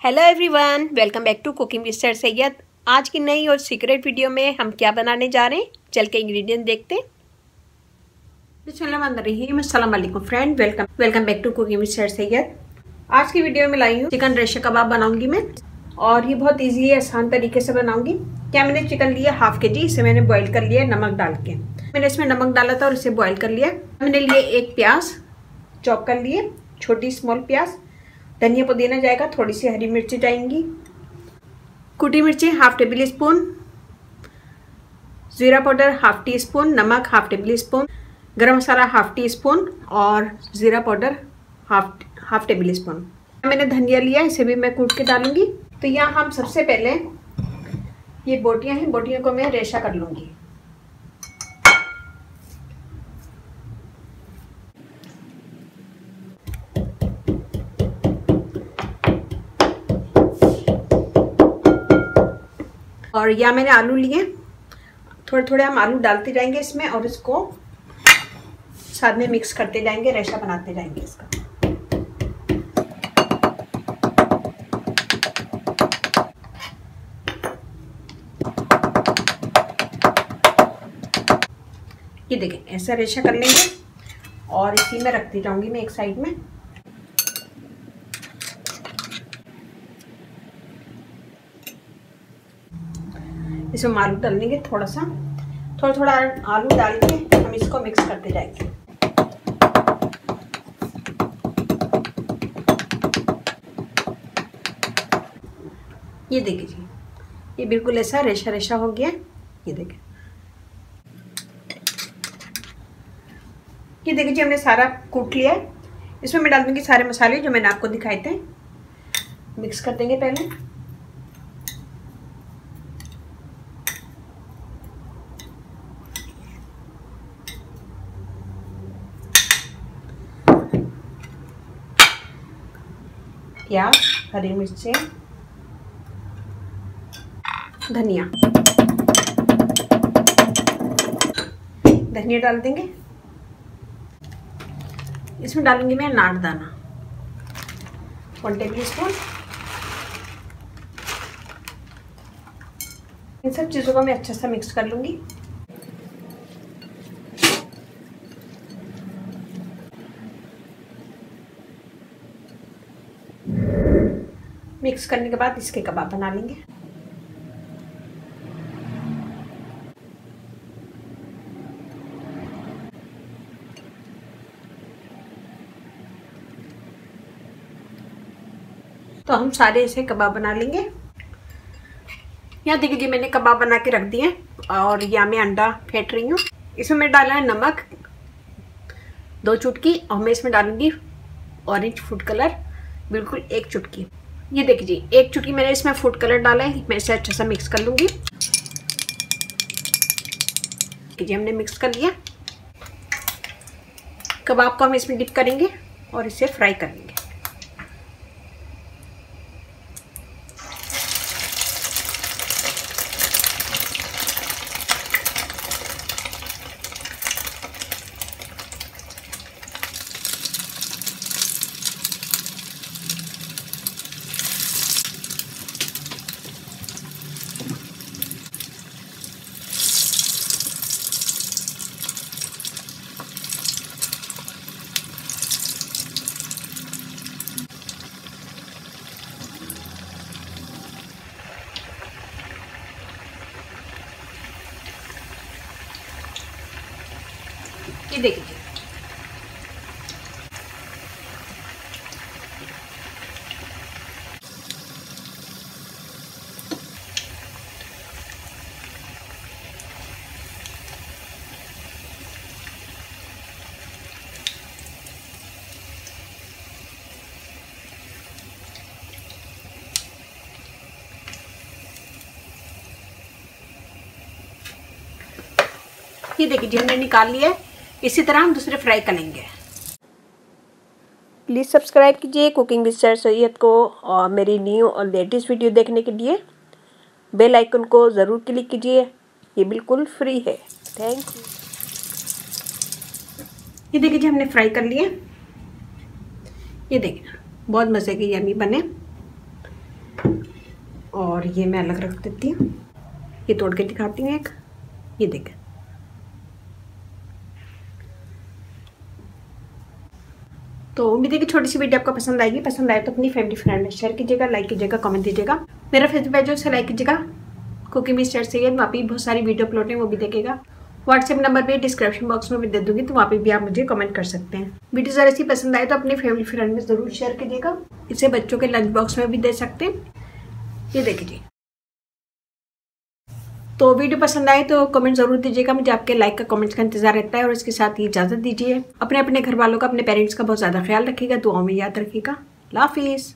Hello everyone, welcome back to cooking with sir Syed. आज की नई और सीक्रेट वीडियो में हम क्या बनाने जा रहे हैं, चल के इंग्रेडिएंट देखते हैं। अस्सलाम वालेकुम friend, welcome back to cooking with sir Syed. आज की वीडियो में लाई हूँ चिकन रेशा कबाब बनाऊंगी मैं, और ये बहुत ईजी है, आसान तरीके से बनाऊंगी। क्या मैंने चिकन लिया हाफ के जी, इसे मैंने बॉईल कर लिया नमक डाल के। मैंने इसमें नमक डाला था और इसे बॉईल कर लिया। मैंने लिए एक प्याज चॉप कर लिए, छोटी स्मॉल प्याज। धनिया पुदीना जाएगा, थोड़ी सी हरी मिर्ची जाएंगी, कुटी मिर्ची हाफ टेबल स्पून, जीरा पाउडर हाफ टी स्पून, नमक हाफ टेबल स्पून, गरम मसाला हाफ टी स्पून और जीरा पाउडर हाफ टेबल स्पून। मैंने धनिया लिया, इसे भी मैं कूट के डालूंगी। तो यहाँ हम सबसे पहले ये बोटियां हैं, बोटियों को मैं रेशा कर लूंगी। और यहाँ मैंने आलू लिए, थोड़े थोड़े हम आलू डालते जाएंगे इसमें और इसको साथ में मिक्स करते जाएंगे, रेशा बनाते जाएंगे इसका। ये देखें, ऐसा रेशा कर लेंगे और इसी में रखती जाऊंगी मैं एक साइड में। इसमें आलू डाल देंगे, थोड़ा थोड़ा आलू डाल के हम इसको मिक्स करते जाएंगे। ये देखिए जी, ये बिल्कुल ऐसा रेशा रेशा हो गया। ये देखिए, ये देखिए जी, हमने सारा कूट लिया है। इसमें मैं डाल दूंगी सारे मसाले जो मैंने आपको दिखाए थे। मिक्स कर देंगे पहले। प्याज, हरी मिर्चें, धनिया डाल देंगे। इसमें डालूंगी मैं नारदाना 1 टेबल स्पून। इन सब चीज़ों को मैं अच्छे से मिक्स कर लूंगी। मिक्स करने के बाद इसके कबाब बना लेंगे। तो हम सारे ऐसे कबाब बना लेंगे। यहाँ देखिए जी, मैंने कबाब बना के रख दिए और यहाँ मैं अंडा फेंट रही हूँ। इसमें मैं डाला है नमक 2 चुटकी, और मैं इसमें डालूंगी ऑरेंज फूड कलर, बिल्कुल 1 चुटकी। ये देखिए जी, 1 चुटकी मैंने इसमें फूड कलर डाला है। मैं इसे अच्छे से मिक्स कर लूंगी। जी, हमने मिक्स कर लिया। कबाब को हम इसमें डिप करेंगे और इसे फ्राई कर लेंगे। ये देखिए, ये देखिए जी, हमने निकाल लिया है। इसी तरह हम दूसरे फ्राई करेंगे। प्लीज़ सब्सक्राइब कीजिए कुकिंग विद सर सैयद को, और मेरी न्यू और लेटेस्ट वीडियो देखने के लिए बेल आइकन को ज़रूर क्लिक कीजिए। ये बिल्कुल फ्री है। Thank you. ये देखिए जी, हमने फ्राई कर लिए। ये देखिए, बहुत मज़े के यम्मी बने। और ये मैं अलग रख देती हूँ। ये तोड़ के दिखाती हूँ एक, ये देखें। तो उम्मीद है कि छोटी सी वीडियो आपको पसंद आएगी। पसंद आए तो अपनी फैमिली फ्रेंड में शेयर कीजिएगा, लाइक कीजिएगा, कमेंट दीजिएगा। मेरा फेसबुक पेज है उसे लाइक कीजिएगा, कुकिंग विद स्टार्ट सैयद। वहाँ पे बहुत सारी वीडियो अपलोड है, वो भी देखिएगा। व्हाट्सएप नंबर भी डिस्क्रिप्शन बॉक्स में भी दे दूंगी, तो वहाँ पे भी आप मुझे कमेंट कर सकते हैं। वीडियो ज़रा सी पसंद आए तो अपनी फैमिली फ्रेंड में ज़रूर शेयर कीजिएगा। इसे बच्चों के लंच बॉक्स में भी दे सकते हैं। ये देखिए। तो वीडियो पसंद आए तो कमेंट जरूर दीजिएगा, मुझे आपके लाइक का कमेंट्स का इंतजार रहता है। और इसके साथ ही इजाज़त दीजिए। अपने घर वालों का, अपने पेरेंट्स का बहुत ज़्यादा ख्याल रखिएगा, दुआओं में याद रखिएगा। अल्लाह हाफिज़।